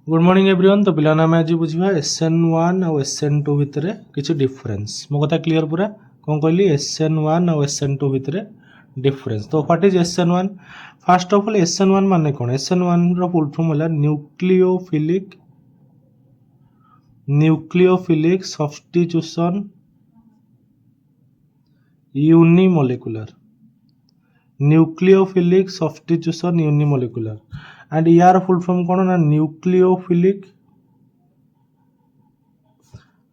Good morning everyone. तो पिलाना में आज बुझा SN1 और SN2 भितर किसी डिफरेंस। मो कथा क्लियर पूरा कौन कहली SN1 और SN2 भितर डिफरेंस। तो what is SN1? First of all SN1 माने कौन? SN1 रो फुल फॉर्म है nucleophilic substitution unimolecular nucleophilic substitution unimolecular and यार फुल फॉर्म कौन ना न्यूक्लियोफिलिक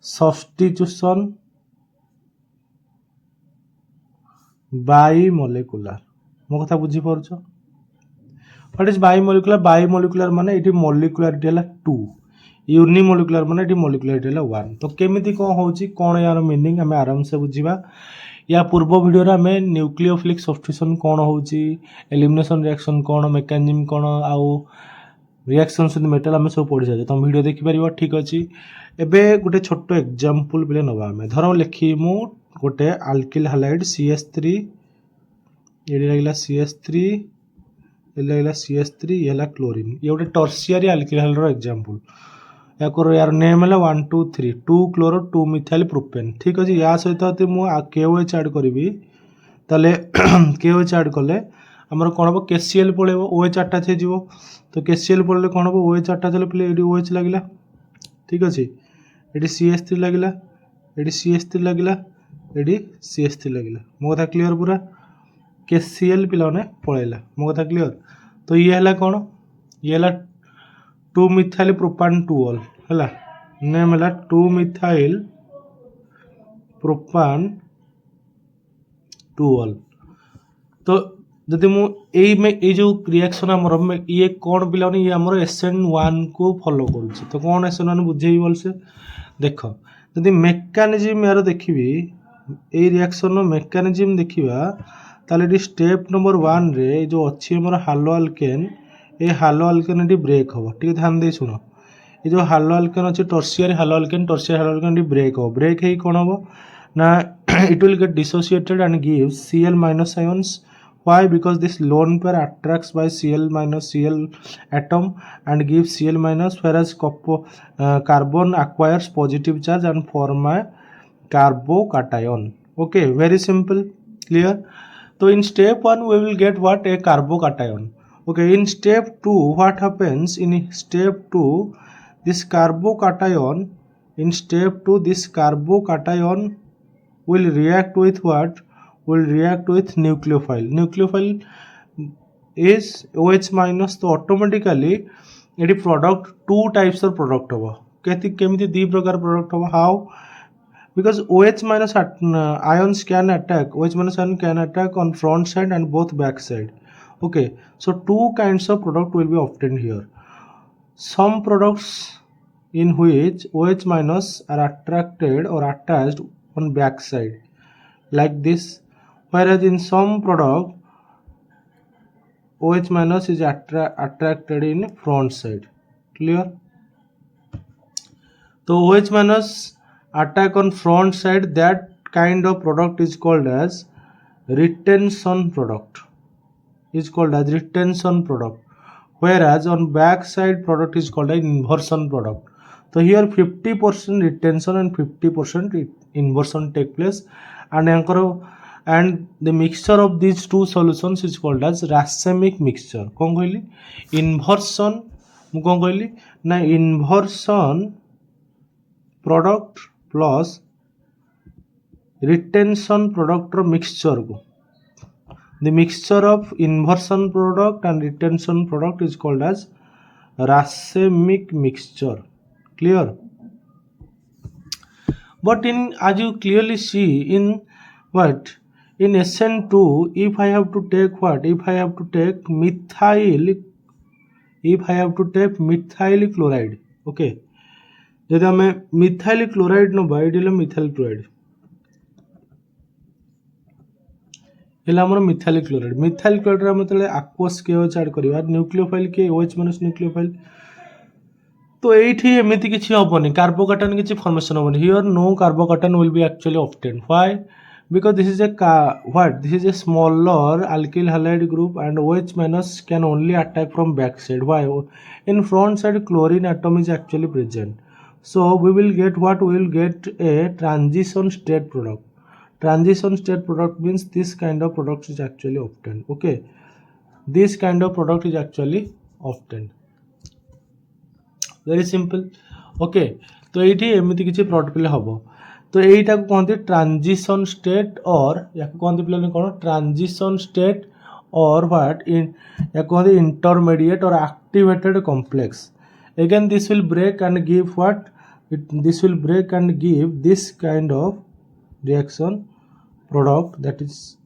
सब्स्टिट्यूशन बाइमोलिकुलर। मो कथा बुझी पारछ? What is बाइमोलिकुलर? बाइमोलिकुलर माने एटी मोलिकुलरिटी हला 2, यूनिमोलिकुलर माने एटी मोलिकुलरिटी हला 1। तो केमिति कोन होउची कोन यार मीनिंग हमें आराम से बुझीबा। या पूर्व वीडियो रे हमें न्यूक्लियोफिलिक सब्स्टिट्यूशन कोन होउची, एलिमिनेशन रिएक्शन कोन, मेकानिज्म कोन आउ रिएक्शंस इन मेटल हमें सब पढ़ी जाए। तुम वीडियो देखि परिबो, ठीक अछि। एबे गुटे छोटो एग्जांपल बिले नबा हमें। धरो लिखी मु गोटे अल्किल हैलाइड CH3, ये लागला CH3, ये लागला CH3, ये ला क्लोरीन। ये गोटे टर्शियरी अल्किल हैलाइड रो एग्जांपल। या करो यार नेम है 1 2 3 2 क्लोरो 2 मिथाइल प्रोपेन, ठीक अछि। या सहित अति मु KOH ऐड करबी ताले KOH ऐड कले हमर कोन हो KCl पळेबो, OH अटैच हे जिवो। तो KCl पळले कोन हो OH अटैच हेले पले एडी OH लागिला, ठीक अछि। एडी CH3 लागिला, एडी CH3 लागिला, एडी CH3 लागिला। मो कथा क्लियर पूरा? KCl पिलाने पळेला। मो कथा क्लियर? तो ये हला कोन? ये हला 2 मिथाइल प्रोपान 2ऑल हला। नेम हला 2 मिथाइल प्रोपान 2ऑल। तो जदि मु ए जो रिएक्शन हमर ये कोन पिलाने ये हमर SN1 को फॉलो करूची। तो कोन SN1 बुझेई बोलसे देखो। जदि मेकानिज्म यार देखिबी ए रिएक्शन नो मेकानिज्म देखिबा ताले डी स्टेप नंबर 1 रे जो अछि हमर हालो अल्केन, ए हालो अल्केन डी ब्रेक हो। ठीक ध्यान दे सुनो। ये जो हालो अल्केन अछि टर्शियरी हालो अल्केन डी ब्रेक हो। ब्रेक हे कोन हो ना it will get dissociated and gives Cl minus ions. Why? Because this lone pair attracts by Cl minus Cl atom and gives Cl minus, whereas carbon acquires positive charge and form a carbocation. Okay, very simple, clear. So in step 1 we will get what? A carbocation. Okay, in step 2 what happens? In step 2 this carbocation, in step 2 this carbocation will react with what? Will react with nucleophile. Nucleophile is OH minus, तो automatically ये product 2 types of product होगा। कहती केमिति 2 प्रकार product होगा? How? Because OH minus ions can attack, OH minus ion can attack on front side and both back side. Okay, so 2 kinds of product will be obtained here. Some products in which OH minus are attracted or attached on back side like this, whereas in some product OH minus is attracted in front side. Clear? So OH minus attack on front side, that kind of product is called as retention product, is called as retention product, whereas on back side product is called an inversion product. So here 50% retention and 50% inversion take place, and the mixture of these two solutions is called as racemic mixture. कौन कहली? inversion मु कौन कहली ना inversion product plus retention product रो mixture को, the mixture of inversion product and retention product is called as racemic mixture. Clear? But in, as you clearly see, in what? In SN2, if I have to take what? If I have to take methyl chloride, okay, जदि हमें methyl chloride नबा, AD हला methyl chloride, एला हमर methyl chloride. Methyl chloride रे मतलब aqueous KOH add करिवा, nucleophile के OH माइनस न्यूक्लियोफाइल। तो एठी एमिति किछि होबनी, कार्बोकैटन किछि फॉर्मेशन होबनी। Here no carbocation will be actually obtained. Why? because this is a this is a smaller alkyl halide group and OH minus can only attack from back side. Why? In front side chlorine atom is actually present, so we will get what? We will get a transition state product. Transition state product means this kind of product is actually obtained. Okay, this kind of product is actually obtained. Very simple. Okay, तो ये एमती किसी product पे हम, तो यहीटा को कहते transition state और या कहते पे कौन ट्रांजिशन स्टेट और व्हाट इन या कहते इंटरमीडिएट और activated complex. Again this will break and give what this will break and give this kind of reaction product, that is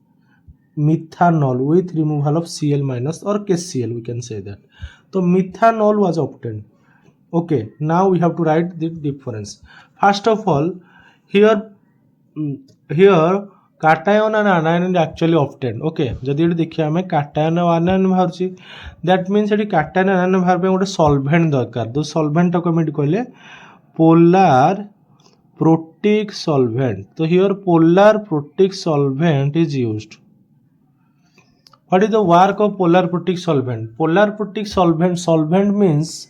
methanol with removal of Cl minus or KCl, we can say that. So methanol was obtained. Okay, now we have to write the difference. First of all, here cation and anion is actually obtained. Okay, जदि ये देखिए हमें cation और anion बाहर, that means ये cation and anion बाहर पे गोटे solvent दरकार. तो solvent को हम कहले polar protic solvent. So here polar protic solvent is used. What is the work of polar protic solvent? Polar protic solvent means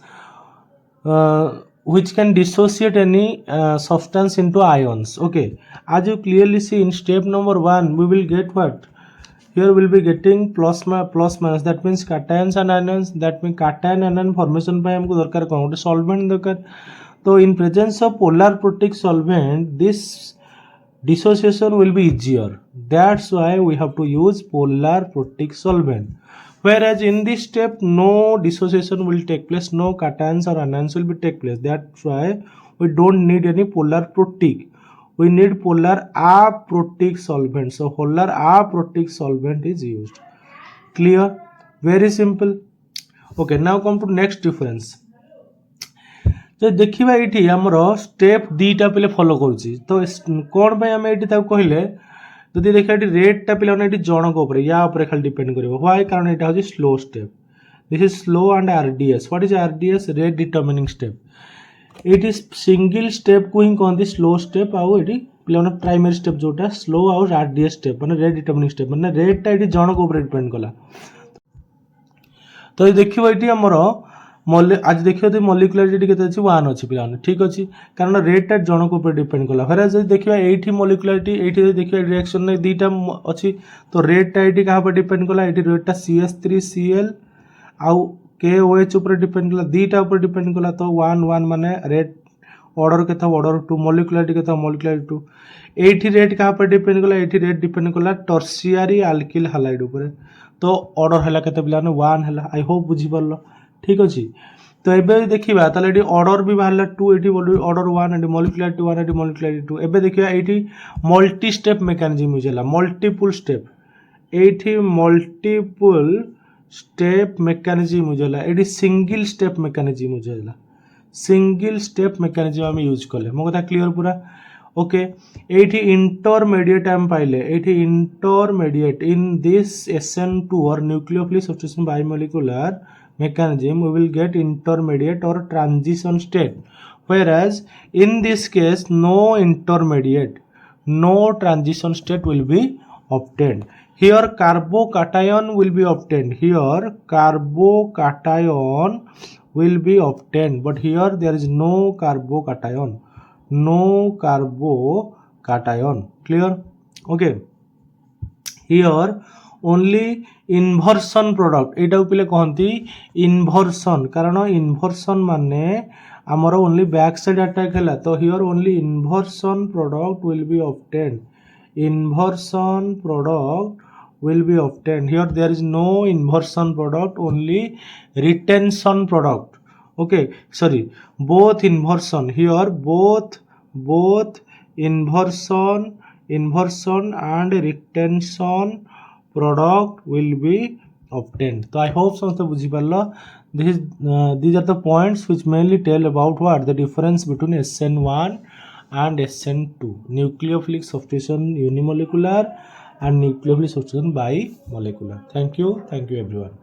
which can dissociate any substance into ions. Okay, as you clearly see in step number 1, we will get what? Here we will be getting plus minus, that means cations and anions. That means cation anion formation by हमको दरकार कौन गोटे solvent दरकार. So in presence of polar protic solvent, this dissociation will be easier. That's why we have to use polar protic solvent. Whereas in this step, no dissociation will take place, no cations or anions will be take place. That's why we don't need any polar protic. We need polar aprotic solvent. So polar aprotic solvent is used. Clear? Very simple. Okay, now come to next difference. तो देखिबा एठी हमरो step दीटा पिले follow करूची. तो कोन भाई हम एठी ताको कहिले जदि देखा एठी रेट टा पिले एठी जणक ऊपर या ऊपर खाली डिपेंड करिवो. व्हाई? कारण एटा होची slow step. This is slow and RDS. What is RDS? Rate determining step. It is single step को ही कहंती स्लो स्टेप. आउ एठी पिले प्राइमरी स्टेप जोटा स्लो आउ आरडीएस स्टेप माने रेट डिटरमिनिंग स्टेप माने रेट टा एठी जणक ऊपर डिपेंड कला. तो देखिबो एठी हमरो आज देखिए तो मॉलिक्युलरिटी केते अछि 1 अछि पिलाने. ठीक अछि, कारण रेट जनक ऊपर डिपेंड कला. फेर जदि देखिबा एठी मॉलिक्युलरिटी एठी देखिबा रिएक्शन ने दीटा अछि, तो रेट एठी कहा पर डिपेंड कला. एठी रेट CH3Cl आउ KOH ऊपर डिपेंड कला, दीटा ऊपर डिपेंड कला. तो 1 1 माने रेट ऑर्डर केता ऑर्डर 2, मॉलिक्युलरिटी केता मॉलिक्युलरिटी 2. एठी रेट कहा पर डिपेंड कला. एठी रेट डिपेंड कला टर्शियरी अल्किल हैलाइड ऊपर. तो ऑर्डर हला केते पिलाने 1 हला. आई होप बुझी परलो. ठीक अच्छे. तो एबे देखिबा ताले एटी ऑर्डर भी बाहरला 2, एटी ऑर्डर 1, एटी मॉलिक्युलरिटी 1, एटी मॉलिक्युलरिटी 2. एबे देखिबा एटी मल्टी स्टेप मेकानिज्म यूज होला, मल्टीपल स्टेप. एटी मल्टीपल स्टेप मेकानिज्म यूज होला. एटी सिंगल स्टेप मेकानिज्म यूज होला. सिंगल स्टेप मेकानिज्म हम यूज करले. मो कथा क्लियर पूरा. ओके, एटी इंटरमीडिएट हम पाइले. Eighty intermediate in this SN2 और nucleophilic substitution bimolecular mechanism, we will get intermediate or transition state, whereas in this case no intermediate, no transition state will be obtained. Here carbocation will be obtained. Here carbocation will be obtained, but here there is no carbocation. No carbocation. Clear? Okay. Here only inversion product एटा पिले कहती इनभर्सन, कारण इनभर्सन माने आमर only back side attack है. तो here only inversion product will be obtained. Inversion product will be obtained. Here there is no inversion product, only retention product. Okay, sorry, both inversion. Here both inversion and retention product will be obtained. So I hope समझते बुझी पारलो. These are the points which mainly tell about what the difference between SN1 and SN2, nucleophilic substitution unimolecular and nucleophilic substitution bimolecular. Thank you everyone.